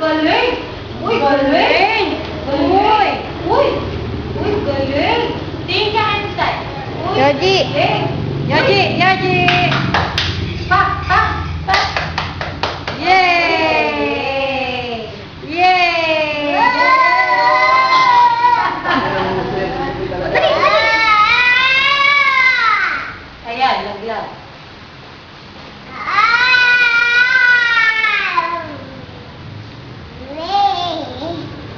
Galing! Uy, galing! Galing! Uy! Uy, galing! Tingin ka kayo sa Uy, Yoji! galing! Yoji! Yoji! Pa! Pa! Pa! Yay! Yay! Ayan, laglag.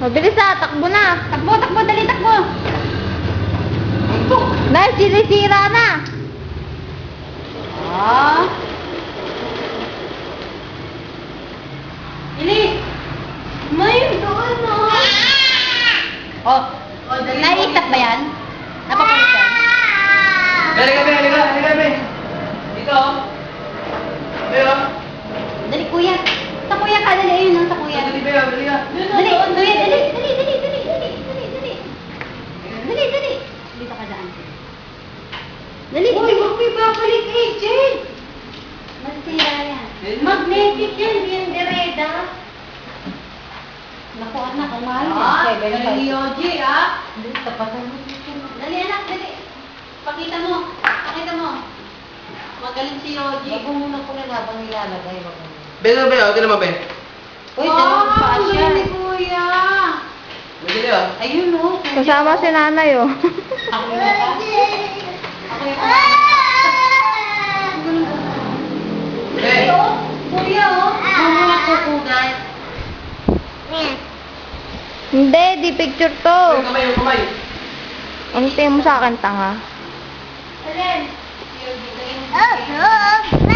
Mabilis na, takbo na. Takbo, takbo, dali, takbo! Dahil sinisira na. Ah! Ilis! May doon na! Oh, Oh, dali. naiisap ba yan? Napapalit yan? Halika, be, halika, halika, be. Dito, oh. Be, oh. Dali, kuya. Sa kuya ka, dali. Ayun, no, sa kuya. Dali, be, oh, dali ka. Dali, kuya, dali. Dali, dali, dali, dali, dali, dali. Dali, dali. Dito ka daan. Dali, Uy, dali. huwag may babalik, AJ! Masira yan. Magnetic yan, yan, direda. Naku, anak, ang mahal Ah, yan. galing ni Yoji, ah. Dali, tapatan mo. Dali, anak, dali. Pakita mo. Pakita mo. Magaling si Yoji. Wag mo muna po habang nilalagay. Wag mo. Be, be, oh, tingnan mo, be. Uy, dalawang paa ang siya. galing ni Kuya. Be, dali, oh. Ayun, oh. Kasama si nanay, oh. Ako yung pa. Ako yung pa. Be. Oh, Kuya, oh. Huwag mo na kukugan. Hindi, di picture to. Be, kamay, oh, kamay. Ang tingin mo sa akin, tanga. Alin? Yoji, galing mo.